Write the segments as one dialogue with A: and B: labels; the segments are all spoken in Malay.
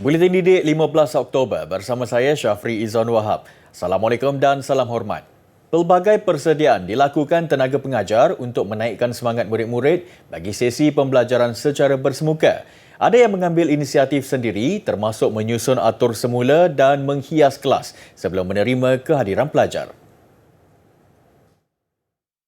A: Buletin Didik 15 Oktober bersama saya Syafri Izon Wahab. Assalamualaikum dan salam hormat. Pelbagai persediaan dilakukan tenaga pengajar untuk menaikkan semangat murid-murid bagi sesi pembelajaran secara bersemuka. Ada yang mengambil inisiatif sendiri termasuk menyusun atur semula dan menghias kelas sebelum menerima kehadiran pelajar.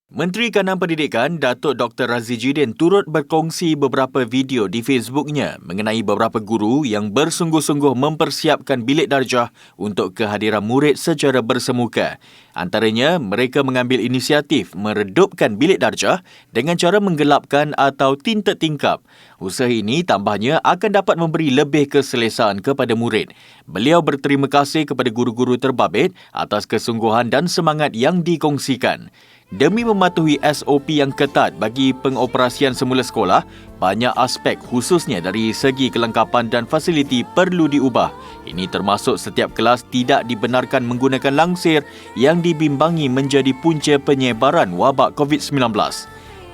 A: Menteri Kanan Pendidikan Datuk Dr. Razzie Jidin turut berkongsi beberapa video di Facebooknya mengenai beberapa guru yang bersungguh-sungguh mempersiapkan bilik darjah untuk kehadiran murid secara bersemuka. Antaranya, mereka mengambil inisiatif meredupkan bilik darjah dengan cara menggelapkan atau tinta tingkap. Usaha ini tambahnya akan dapat memberi lebih keselesaan kepada murid. Beliau berterima kasih kepada guru-guru terbabit atas kesungguhan dan semangat yang dikongsikan. Demi mematuhi SOP yang ketat bagi pengoperasian semula sekolah, banyak aspek khususnya dari segi kelengkapan dan fasiliti perlu diubah. Ini termasuk setiap kelas tidak dibenarkan menggunakan langsir yang dibimbangi menjadi punca penyebaran wabak COVID-19.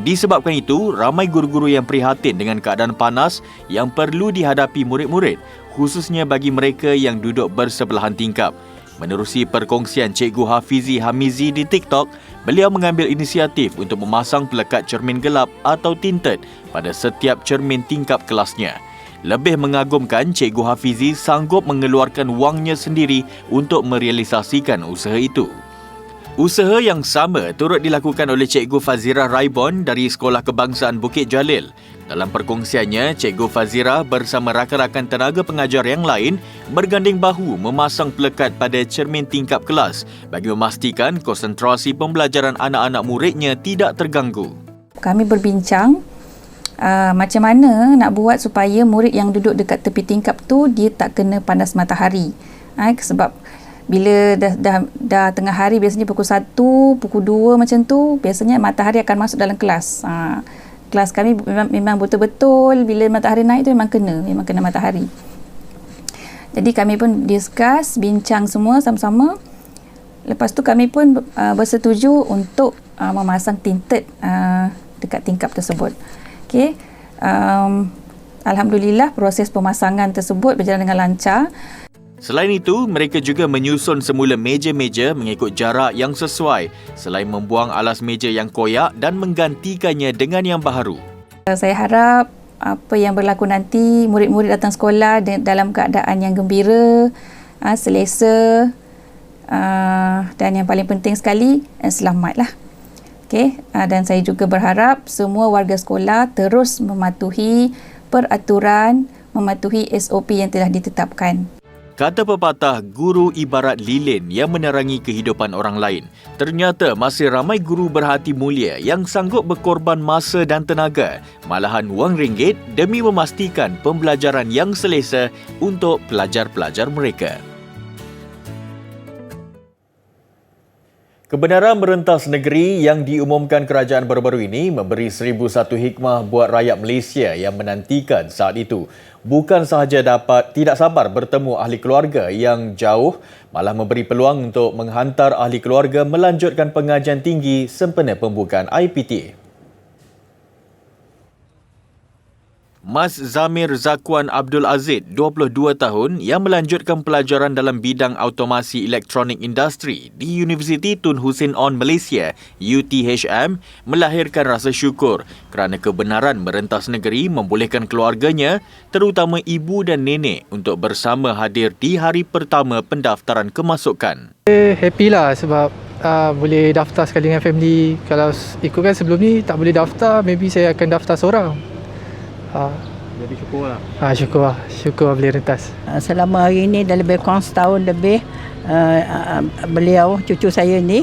A: Disebabkan itu, ramai guru-guru yang prihatin dengan keadaan panas yang perlu dihadapi murid-murid, khususnya bagi mereka yang duduk bersebelahan tingkap. Menerusi perkongsian Cikgu Hafizi Hamizi di TikTok, beliau mengambil inisiatif untuk memasang pelekat cermin gelap atau tinted pada setiap cermin tingkap kelasnya. Lebih mengagumkan, Cikgu Hafizi sanggup mengeluarkan wangnya sendiri untuk merealisasikan usaha itu. Usaha yang sama turut dilakukan oleh Cikgu Fazirah Raibon dari Sekolah Kebangsaan Bukit Jalil. Dalam perkongsiannya, Cikgu Fazirah bersama rakan-rakan tenaga pengajar yang lain berganding bahu memasang pelekat pada cermin tingkap kelas bagi memastikan konsentrasi pembelajaran anak-anak muridnya tidak terganggu.
B: Kami berbincang macam mana nak buat supaya murid yang duduk dekat tepi tingkap tu dia tak kena panas matahari. Sebab bila dah tengah hari, biasanya pukul 1, pukul 2 macam tu, biasanya matahari akan masuk dalam kelas. Kelas kami memang betul-betul bila matahari naik tu memang kena matahari. Jadi kami pun discuss, bincang semua sama-sama. Lepas tu kami pun bersetuju untuk memasang tinted dekat tingkap tersebut. Okey. Alhamdulillah proses pemasangan tersebut berjalan dengan lancar.
A: Selain itu, mereka juga menyusun semula meja-meja mengikut jarak yang sesuai selain membuang alas meja yang koyak dan menggantikannya dengan yang baharu.
B: Saya harap apa yang berlaku nanti, murid-murid datang sekolah dalam keadaan yang gembira, selesa dan yang paling penting sekali, selamatlah. Okay. Dan saya juga berharap semua warga sekolah terus mematuhi peraturan, mematuhi SOP yang telah ditetapkan.
A: Kata pepatah, guru ibarat lilin yang menerangi kehidupan orang lain. Ternyata masih ramai guru berhati mulia yang sanggup berkorban masa dan tenaga, malahan wang ringgit demi memastikan pembelajaran yang selesa untuk pelajar-pelajar mereka. Kebenaran merentas negeri yang diumumkan kerajaan baru-baru ini memberi 1001 hikmah buat rakyat Malaysia yang menantikan saat itu. Bukan sahaja tidak sabar bertemu ahli keluarga yang jauh, malah memberi peluang untuk menghantar ahli keluarga melanjutkan pengajian tinggi sempena pembukaan IPTA. Mas Zamir Zakwan Abdul Aziz, 22 tahun, yang melanjutkan pelajaran dalam bidang automasi elektronik industri di Universiti Tun Hussein On Malaysia, UTHM, melahirkan rasa syukur kerana kebenaran merentas negeri membolehkan keluarganya, terutama ibu dan nenek, untuk bersama hadir di hari pertama pendaftaran kemasukan.
C: Happy lah sebab boleh daftar sekali dengan family. Kalau ikutkan sebelum ni tak boleh daftar, maybe saya akan daftar seorang.
D: Jadi syukurlah.
C: Syukur boleh rentas.
E: Selama hari ini dah lebih kurang setahun lebih beliau, cucu saya ni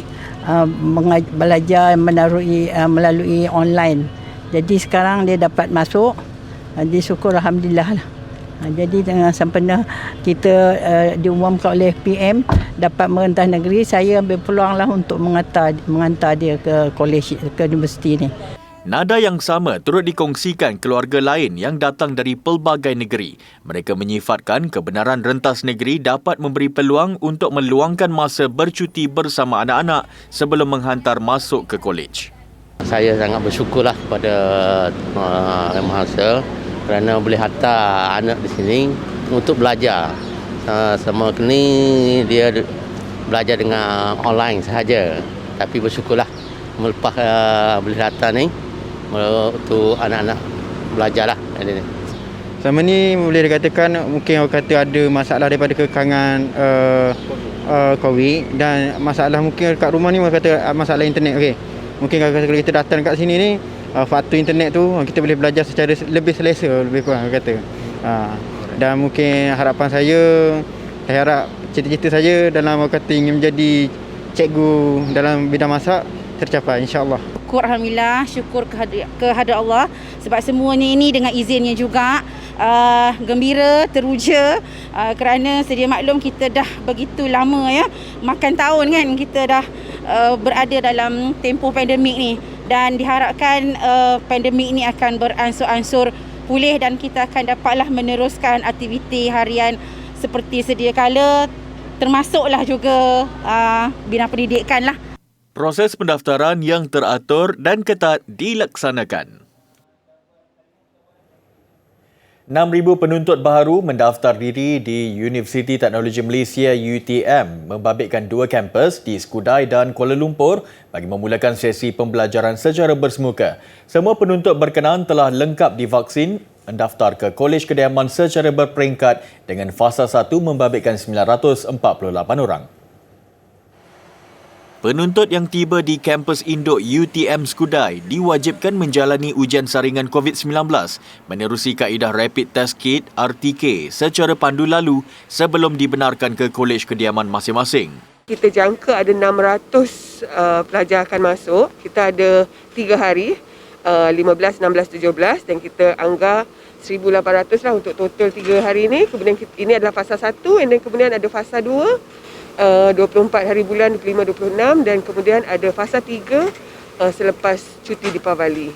E: belajar melalui online. Jadi sekarang dia dapat masuk. Jadi syukur alhamdulillah lah. Jadi dengan sempena kita diumumkan oleh PM dapat merentas negeri, saya ambil peluang lah untuk mengantar dia ke college, ke universiti ni.
A: Nada yang sama turut dikongsikan keluarga lain yang datang dari pelbagai negeri. Mereka menyifatkan kebenaran rentas negeri dapat memberi peluang untuk meluangkan masa bercuti bersama anak-anak sebelum menghantar masuk ke kolej.
D: Saya sangat bersyukurlah kepada Yang Maha Esa
F: kerana boleh hantar anak di sini untuk belajar. Semua ni dia belajar dengan online sahaja. Tapi bersyukurlah melepas boleh datang ni untuk anak-anak belajarlah.
D: Selama ni boleh dikatakan mungkin orang kata ada masalah daripada kekangan COVID dan masalah mungkin kat rumah ni orang kata masalah internet. Okey. Mungkin kalau kita datang kat sini ni faktor internet tu kita boleh belajar secara lebih selesa, lebih kurang orang kata. Dan mungkin harapan saya harap cita-cita saya dalam orang kata ingin menjadi cikgu dalam bidang masak tercapai, insya-Allah.
G: Syukur alhamdulillah, syukur kehadrat Allah sebab semuanya ini dengan izinnya juga. Gembira, teruja kerana sedia maklum kita dah begitu lama makan tahun kan kita dah berada dalam tempoh pandemik ni, dan diharapkan pandemik ni akan beransur-ansur pulih dan kita akan dapatlah meneruskan aktiviti harian seperti sedia kala, termasuklah juga bidang pendidikan lah.
A: Proses pendaftaran yang teratur dan ketat dilaksanakan. 6,000 penuntut baharu mendaftar diri di Universiti Teknologi Malaysia UTM membabitkan 2 kampus di Skudai dan Kuala Lumpur bagi memulakan sesi pembelajaran secara bersemuka. Semua penuntut berkenaan telah lengkap divaksin mendaftar ke Kolej Kediaman secara berperingkat dengan fasa 1 membabitkan 948 orang. Penuntut yang tiba di kampus induk UTM Skudai diwajibkan menjalani ujian saringan COVID-19 menerusi kaedah Rapid Test Kit RTK secara pandu lalu sebelum dibenarkan ke kolej kediaman masing-masing.
H: Kita jangka ada 600 pelajar akan masuk. Kita ada 3 hari, 15, 16, 17 dan kita anggar 1,800 lah untuk total 3 hari ini. Kemudian ini adalah fasa 1 dan kemudian ada fasa 2. 24 hari bulan 25-26 dan kemudian ada fasa 3 selepas cuti Deepavali.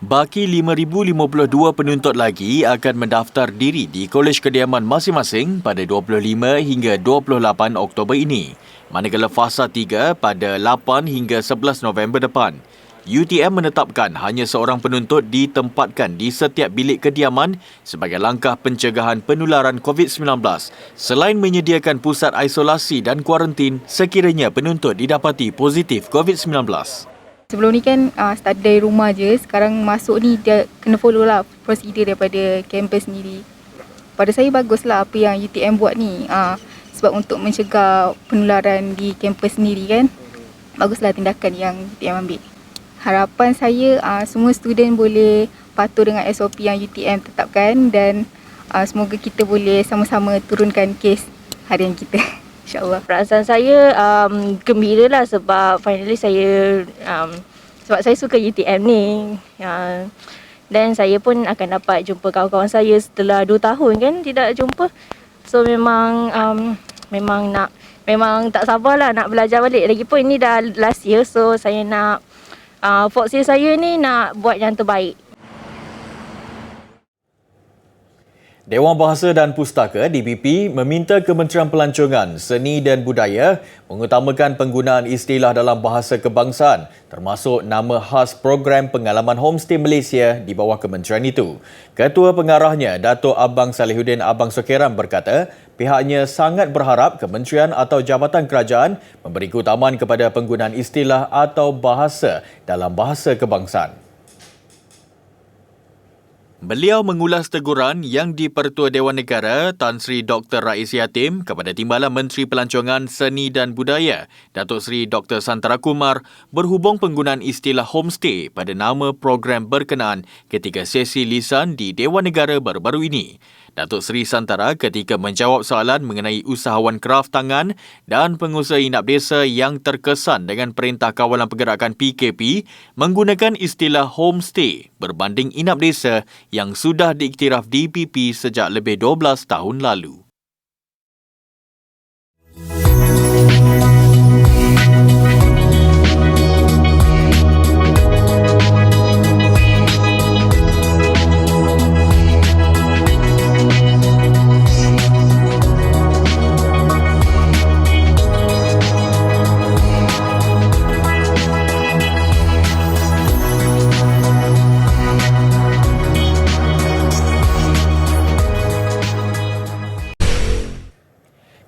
A: Baki 5,052 penuntut lagi akan mendaftar diri di kolej kediaman masing-masing pada 25 hingga 28 Oktober ini. Manakala fasa 3 pada 8 hingga 11 November depan. UTM menetapkan hanya seorang penuntut ditempatkan di setiap bilik kediaman sebagai langkah pencegahan penularan COVID-19 selain menyediakan pusat isolasi dan kuarantin sekiranya penuntut didapati positif COVID-19.
I: Sebelum ni kan start dari rumah je, sekarang masuk ni dia kena follow lah prosedur daripada kampus sendiri. Pada saya baguslah apa yang UTM buat ni, sebab untuk mencegah penularan di kampus sendiri kan, baguslah tindakan yang UTM ambil. Harapan saya semua student boleh patuh dengan SOP yang UTM tetapkan dan semoga kita boleh sama-sama turunkan kes harian kita. InsyaAllah.
J: Perasaan saya gembira lah sebab finally saya sebab saya suka UTM ni. Dan saya pun akan dapat jumpa kawan-kawan saya setelah 2 tahun kan tidak jumpa. So memang tak sabarlah nak belajar balik. Lagipun ini dah last year, so saya nak fourth year saya ni nak buat yang terbaik.
A: Dewan Bahasa dan Pustaka DBP meminta Kementerian Pelancongan, Seni dan Budaya mengutamakan penggunaan istilah dalam bahasa kebangsaan termasuk nama khas program pengalaman homestay Malaysia di bawah kementerian itu. Ketua Pengarahnya, Datuk Abang Salihuddin Abang Sokeram berkata, pihaknya sangat berharap kementerian atau jabatan kerajaan memberi keutamaan kepada penggunaan istilah atau bahasa dalam bahasa kebangsaan. Beliau mengulas teguran yang di-Pertua Dewan Negara Tan Sri Dr. Rais Yatim kepada Timbalan Menteri Pelancongan Seni dan Budaya Datuk Sri Dr. Santara Kumar berhubung penggunaan istilah homestay pada nama program berkenaan ketika sesi lisan di Dewan Negara baru-baru ini. Datuk Seri Santara ketika menjawab soalan mengenai usahawan kraf tangan dan pengusaha inap desa yang terkesan dengan Perintah Kawalan Pergerakan PKP menggunakan istilah homestay berbanding inap desa yang sudah diiktiraf DPP sejak lebih 12 tahun lalu.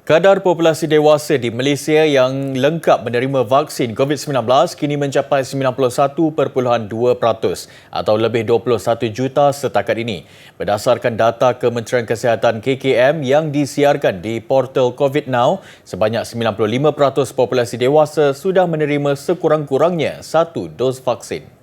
A: Kadar populasi dewasa di Malaysia yang lengkap menerima vaksin COVID-19 kini mencapai 91.2% atau lebih 21 juta setakat ini. Berdasarkan data Kementerian Kesihatan KKM yang disiarkan di portal COVID Now, sebanyak 95% populasi dewasa sudah menerima sekurang-kurangnya satu dos vaksin.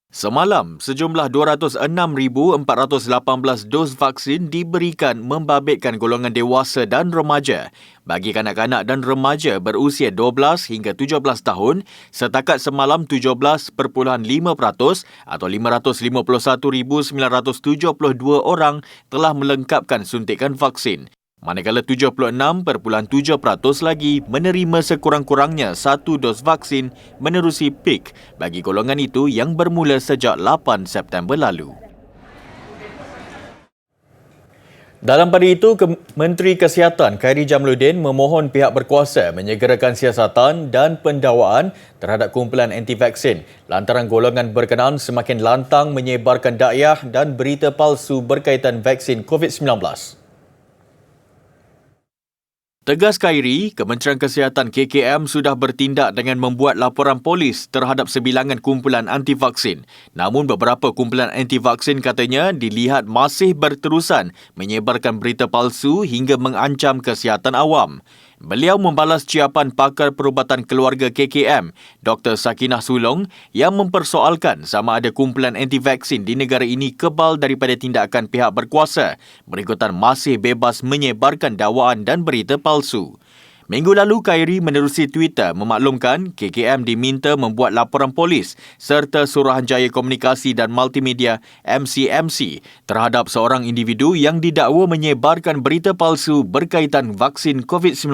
A: Semalam, sejumlah 206,418 dos vaksin diberikan membabitkan golongan dewasa dan remaja. Bagi kanak-kanak dan remaja berusia 12 hingga 17 tahun, setakat semalam 17.5% atau 551,972 orang telah melengkapkan suntikan vaksin. Manakala 76.7% lagi menerima sekurang-kurangnya satu dos vaksin menerusi peak bagi golongan itu yang bermula sejak 8 September lalu. Dalam pada itu, Menteri Kesihatan Khairy Jamaluddin memohon pihak berkuasa menyegerakan siasatan dan pendakwaan terhadap kumpulan anti-vaksin lantaran golongan berkenaan semakin lantang menyebarkan dakwah dan berita palsu berkaitan vaksin COVID-19. Tegas Khairy, Kementerian Kesihatan KKM sudah bertindak dengan membuat laporan polis terhadap sebilangan kumpulan anti-vaksin. Namun beberapa kumpulan anti-vaksin katanya dilihat masih berterusan menyebarkan berita palsu hingga mengancam kesihatan awam. Beliau membalas ciapan pakar perubatan keluarga KKM, Dr. Sakinah Sulong, yang mempersoalkan sama ada kumpulan anti-vaksin di negara ini kebal daripada tindakan pihak berkuasa berikutan masih bebas menyebarkan dakwaan dan berita palsu. Minggu lalu, Khairy menerusi Twitter memaklumkan KKM diminta membuat laporan polis serta Suruhanjaya Komunikasi dan Multimedia MCMC terhadap seorang individu yang didakwa menyebarkan berita palsu berkaitan vaksin COVID-19.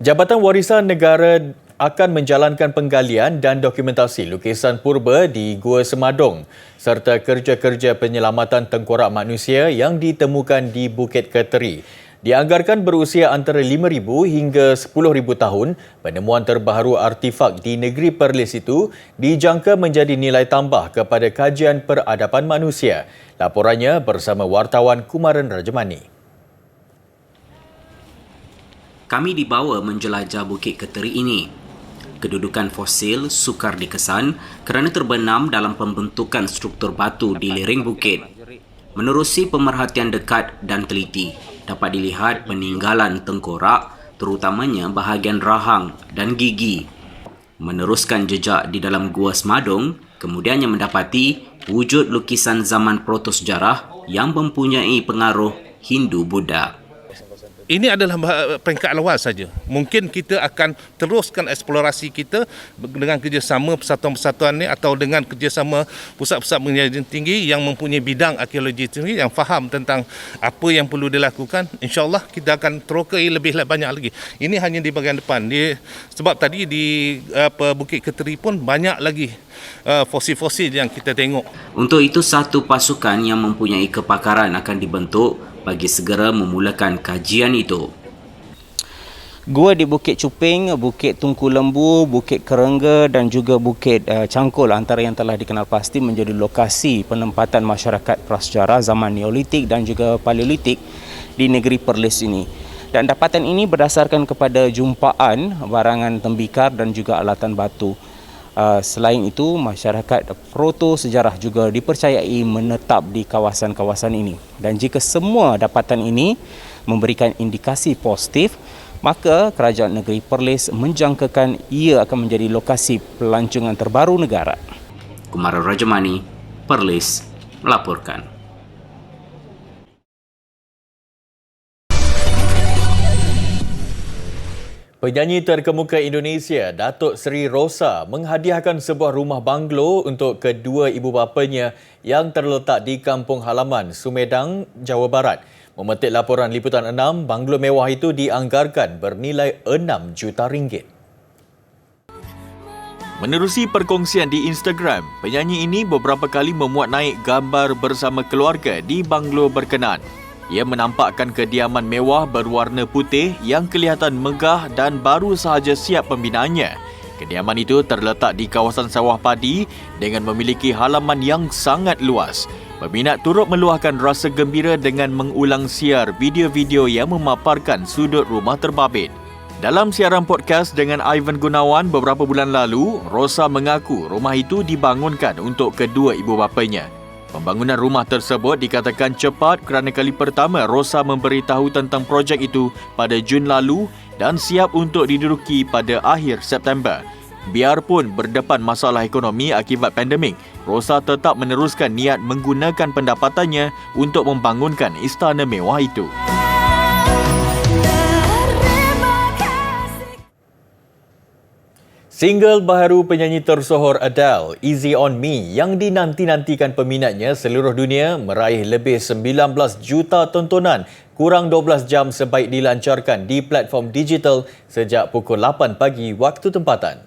A: Jabatan Warisan Negara akan menjalankan penggalian dan dokumentasi lukisan purba di Gua Semadong serta kerja-kerja penyelamatan tengkorak manusia yang ditemukan di Bukit Keteri. Dianggarkan berusia antara 5,000 hingga 10,000 tahun, penemuan terbaru artifak di negeri Perlis itu dijangka menjadi nilai tambah kepada kajian peradaban manusia. Laporannya bersama wartawan Kumaran Rajamani.
K: Kami dibawa menjelajah Bukit Keteri ini. Kedudukan fosil sukar dikesan kerana terbenam dalam pembentukan struktur batu di lereng bukit. Menerusi pemerhatian dekat dan teliti, dapat dilihat peninggalan tengkorak, terutamanya bahagian rahang dan gigi. Meneruskan jejak di dalam Gua Semadong, kemudiannya mendapati wujud lukisan zaman protosejarah yang mempunyai pengaruh Hindu-Buddha.
L: Ini adalah peringkat awal saja. Mungkin kita akan teruskan eksplorasi kita dengan kerjasama persatuan-persatuan ini atau dengan kerjasama pusat-pusat pengajian tinggi yang mempunyai bidang arkeologi tinggi yang faham tentang apa yang perlu dilakukan. InsyaAllah kita akan terokai lebih banyak lagi. Ini hanya di bahagian depan. Sebab tadi di Bukit Keteri pun banyak lagi fosil-fosil yang kita tengok.
K: Untuk itu, satu pasukan yang mempunyai kepakaran akan dibentuk bagi segera memulakan kajian itu.
M: Gua di Bukit Cuping, Bukit Tunku Lembu, Bukit Kerengga dan juga Bukit Cangkul antara yang telah dikenal pasti menjadi lokasi penempatan masyarakat prasejarah zaman Neolitik dan juga Paleolitik di negeri Perlis ini. Dan dapatan ini berdasarkan kepada jumpaan barangan tembikar dan juga alatan batu. Selain itu, masyarakat proto-sejarah juga dipercayai menetap di kawasan-kawasan ini. Dan jika semua dapatan ini memberikan indikasi positif, maka Kerajaan Negeri Perlis menjangkakan ia akan menjadi lokasi pelancongan terbaru negara.
K: Kumaran Rajamani, Perlis, melaporkan.
A: Penyanyi terkemuka Indonesia, Datuk Seri Rosa, menghadiahkan sebuah rumah banglo untuk kedua ibu bapanya yang terletak di kampung halaman Sumedang, Jawa Barat. Memetik laporan Liputan 6, banglo mewah itu dianggarkan bernilai 6 juta ringgit. Menerusi perkongsian di Instagram, penyanyi ini beberapa kali memuat naik gambar bersama keluarga di banglo berkenaan. Ia menampakkan kediaman mewah berwarna putih yang kelihatan megah dan baru sahaja siap pembinaannya. Kediaman itu terletak di kawasan sawah padi dengan memiliki halaman yang sangat luas. Peminat turut meluahkan rasa gembira dengan mengulang siar video-video yang memaparkan sudut rumah terbabit. Dalam siaran podcast dengan Ivan Gunawan beberapa bulan lalu, Rosa mengaku rumah itu dibangunkan untuk kedua ibu bapanya. Pembangunan rumah tersebut dikatakan cepat kerana kali pertama Rosa memberitahu tentang projek itu pada Jun lalu dan siap untuk diduduki pada akhir September. Biarpun berdepan masalah ekonomi akibat pandemik, Rosa tetap meneruskan niat menggunakan pendapatannya untuk membangunkan istana mewah itu. Single baharu penyanyi tersohor Adele, Easy On Me, yang dinanti-nantikan peminatnya seluruh dunia meraih lebih 19 juta tontonan kurang 12 jam sebaik dilancarkan di platform digital sejak pukul 8 pagi waktu tempatan.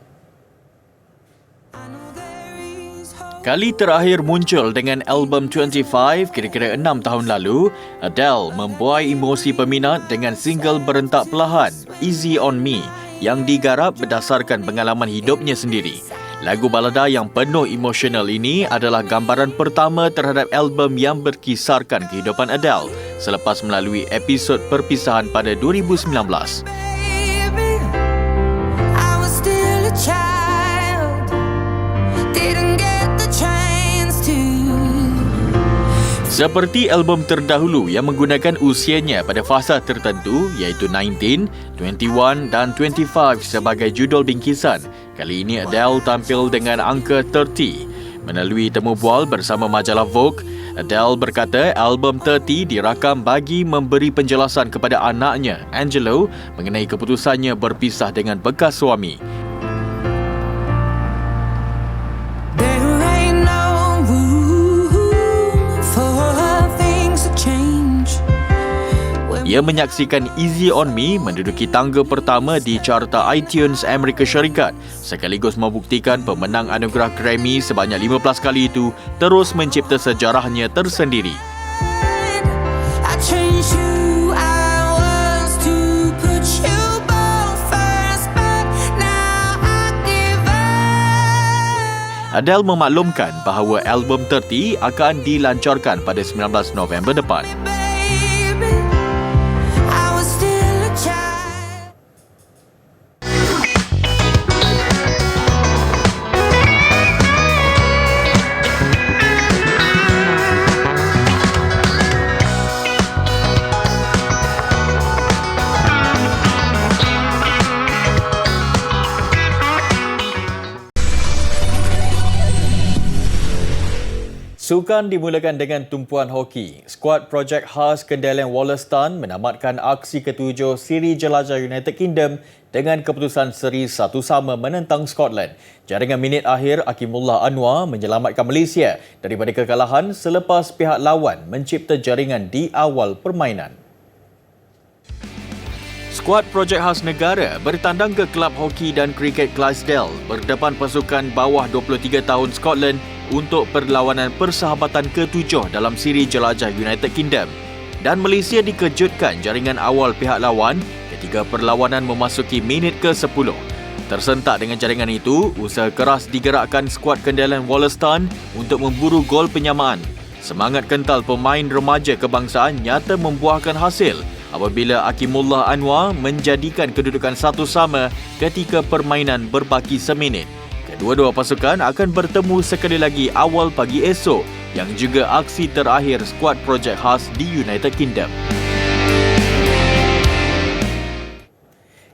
A: Kali terakhir muncul dengan album 25 kira-kira 6 tahun lalu, Adele membuai emosi peminat dengan single berentak perlahan, Easy On Me, yang digarap berdasarkan pengalaman hidupnya sendiri. Lagu balada yang penuh emosional ini adalah gambaran pertama terhadap album yang berkisarkan kehidupan Adele selepas melalui episod perpisahan pada 2019. Seperti album terdahulu yang menggunakan usianya pada fasa tertentu iaitu 19, 21 dan 25 sebagai judul bingkisan, kali ini Adele tampil dengan angka 30. Melalui temu bual bersama majalah Vogue, Adele berkata album 30 dirakam bagi memberi penjelasan kepada anaknya, Angelo, mengenai keputusannya berpisah dengan bekas suami. Ia menyaksikan Easy On Me menduduki tangga pertama di carta iTunes Amerika Syarikat, sekaligus membuktikan pemenang anugerah Grammy sebanyak 15 kali itu terus mencipta sejarahnya tersendiri. Adele memaklumkan bahawa album 30 akan dilancarkan pada 19 November depan. Sukan dimulakan dengan tumpuan hoki. Skuad projek khas Kendalian Wollaston menamatkan aksi ke-7 Siri Jelajah United Kingdom dengan keputusan seri 1-1 menentang Scotland. Jaringan minit akhir Akimullah Anwar menyelamatkan Malaysia daripada kekalahan selepas pihak lawan mencipta jaringan di awal permainan. Skuad projek khas negara bertandang ke Kelab Hoki dan Kriket Clydesdale berdepan pasukan bawah 23 tahun Scotland untuk perlawanan persahabatan ke-7 dalam siri Jelajah United Kingdom. Dan Malaysia dikejutkan jaringan awal pihak lawan ketika perlawanan memasuki minit ke-10. Tersentak dengan jaringan itu, usaha keras digerakkan skuad Kendalian Wollaston untuk memburu gol penyamaan. Semangat kental pemain remaja kebangsaan nyata membuahkan hasil apabila Akimullah Anwar menjadikan kedudukan 1-1 ketika permainan berbaki seminit. Kedua-dua pasukan akan bertemu sekali lagi awal pagi esok yang juga aksi terakhir skuad projek khas di United Kingdom.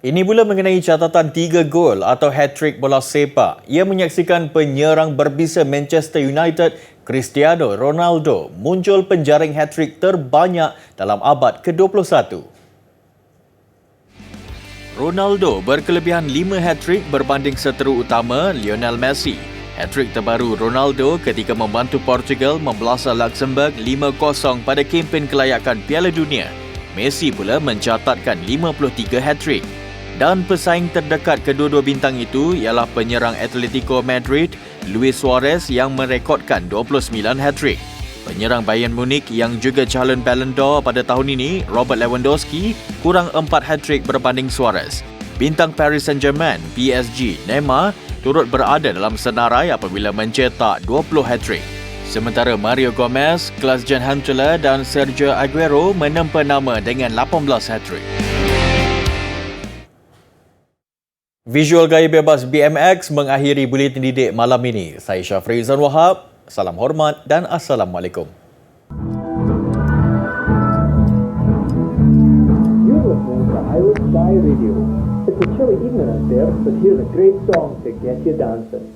A: Ini pula mengenai catatan 3 gol atau hat-trick bola sepak. Ia menyaksikan penyerang berbisa Manchester United, Cristiano Ronaldo, muncul penjaring hat-trick terbanyak dalam abad ke-21. Ronaldo berkelebihan 5 hat-trick berbanding seteru utama Lionel Messi. Hat-trick terbaru Ronaldo ketika membantu Portugal membelasah Luxembourg 5-0 pada kempen kelayakan Piala Dunia. Messi pula mencatatkan 53 hat-trick. Dan pesaing terdekat kedua-dua bintang itu ialah penyerang Atletico Madrid, Luis Suarez yang merekodkan 29 hat-trick. Penyerang Bayern Munich yang juga calon Ballon d'Or pada tahun ini, Robert Lewandowski, kurang 4 hat-trick berbanding Suarez. Bintang Paris Saint-Germain, PSG, Neymar, turut berada dalam senarai apabila mencetak 20 hat-trick. Sementara Mario Gomez, Klaas-Jan Huntelaar dan Sergio Aguero menempa nama dengan 18 hat-trick. Visual Gaya Bebas BMX mengakhiri Buletin Didik malam ini. Saya Syafri Izan Wahab. Salam hormat dan Assalamualaikum.
N: You're listening to Highwood Sky Radio. It's a chilly evening out there, but here's a great song to get you dancing.